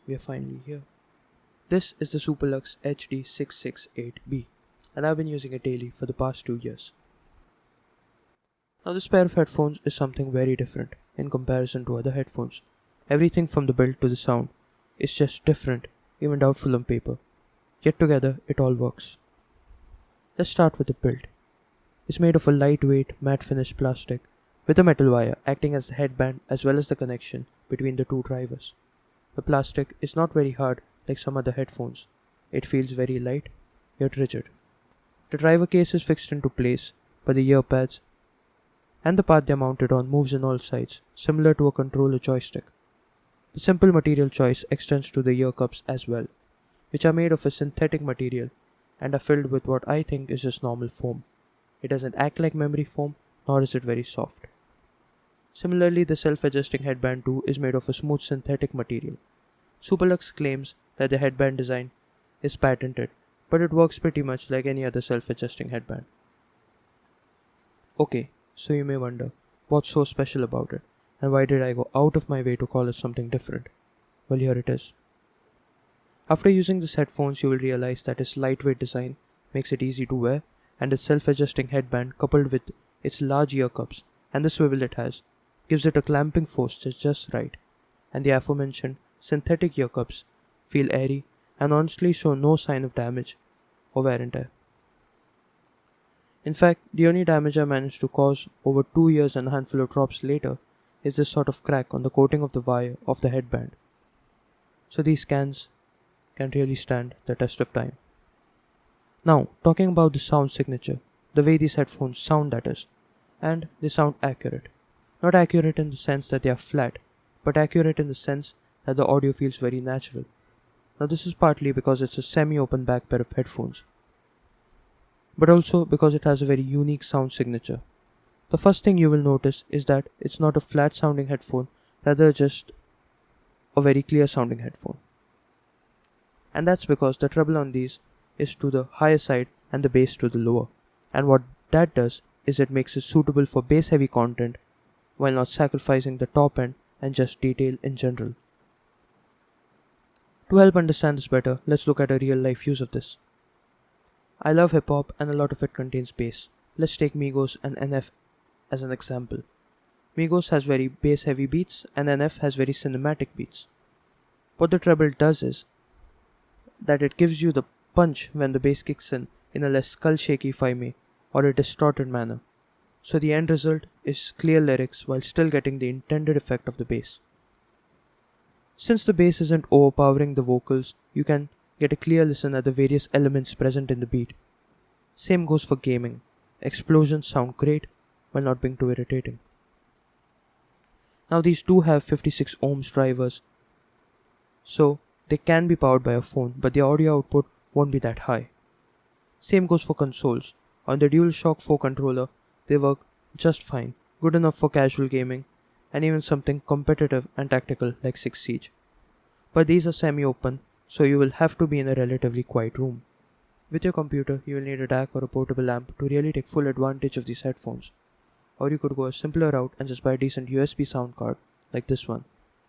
we are finally here. This is the Superlux HD668B, and I've been using it daily for the past 2 years. Now, this pair of headphones is something very different in comparison to other headphones. Everything from the build to the sound is just different, even doubtful on paper. Yet together, it all works. Let's start with the build. It's made of a lightweight, matte finish plastic with a metal wire acting as the headband as well as the connection between the two drivers. The plastic is not very hard like some other headphones. It feels very light, yet rigid. The driver case is fixed into place, but the ear pads and the part they're mounted on moves on all sides, similar to a controller joystick. The simple material choice extends to the ear cups as well, which are made of a synthetic material and are filled with what I think is just normal foam. It doesn't act like memory foam, nor is it very soft. Similarly, the self-adjusting headband too is made of a smooth synthetic material. Superlux claims that the headband design is patented, but it works pretty much like any other self-adjusting headband. Okay, so you may wonder, what's so special about it, and why did I go out of my way to call it something different? Well, here it is. After using these headphones, you will realize that its lightweight design makes it easy to wear, and its self-adjusting headband coupled with its large ear cups and the swivel it has gives it a clamping force that's just right, and the aforementioned synthetic ear cups feel airy and honestly show no sign of damage or wear and tear. In fact, the only damage I managed to cause over 2 years and a handful of drops later is this sort of crack on the coating of the wire of the headband. So these cans can really stand the test of time. Now, talking about the sound signature, the way these headphones sound, that is, and they sound accurate. Not accurate in the sense that they are flat, but accurate in the sense that the audio feels very natural. Now, this is partly because it's a semi-open back pair of headphones, but also because it has a very unique sound signature. The first thing you will notice is that it's not a flat sounding headphone, rather just a very clear sounding headphone. And that's because the treble on these is to the higher side and the bass to the lower, and what that does is it makes it suitable for bass heavy content while not sacrificing the top end and just detail in general. To help understand this better, let's look at a real life use of this. I love hip hop and a lot of it contains bass. Let's take Migos and NF as an example. Migos has very bass heavy beats and NF has very cinematic beats. What the treble does is that it gives you the punch when the bass kicks in a less skull shaky, if I may, or a distorted manner. So the end result is clear lyrics while still getting the intended effect of the bass. Since the bass isn't overpowering the vocals, you can get a clear listen at the various elements present in the beat. Same goes for gaming. Explosions sound great while not being too irritating. Now these do have 56 ohms drivers, so they can be powered by a phone, but the audio output won't be that high. Same goes for consoles. On the DualShock 4 controller, they work just fine, good enough for casual gaming, and even something competitive and tactical like 6 Siege. But these are semi-open, so you will have to be in a relatively quiet room. With your computer, you will need a DAC or a portable amp to really take full advantage of these headphones. Or you could go a simpler route and just buy a decent USB sound card like this one,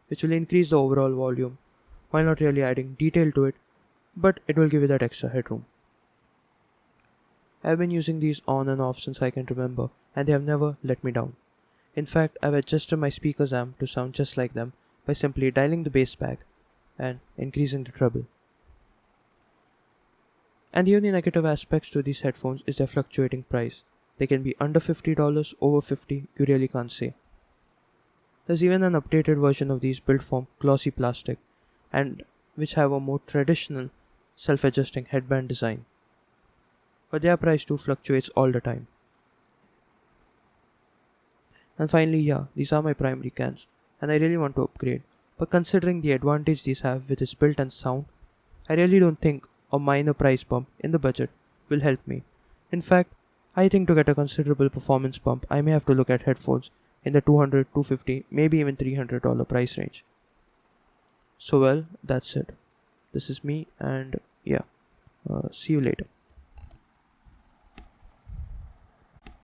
which will increase the overall volume while not really adding detail to it, but it will give you that extra headroom. I've been using these on and off since I can remember, and they have never let me down. In fact, I've adjusted my speaker's amp to sound just like them by simply dialing the bass back and increasing the treble. And the only negative aspects to these headphones is their fluctuating price. They can be under $50, over $50, you really can't say. There's even an updated version of these built from glossy plastic, and which have a more traditional self-adjusting headband design. But their price too fluctuates all the time. And finally, these are my primary cans, and I really want to upgrade. But considering the advantage these have with its built-in sound, I really don't think a minor price bump in the budget will help me. In fact, I think to get a considerable performance bump, I may have to look at headphones in the $200, $250, maybe even $300 price range. So well, that's it. This is me, and see you later.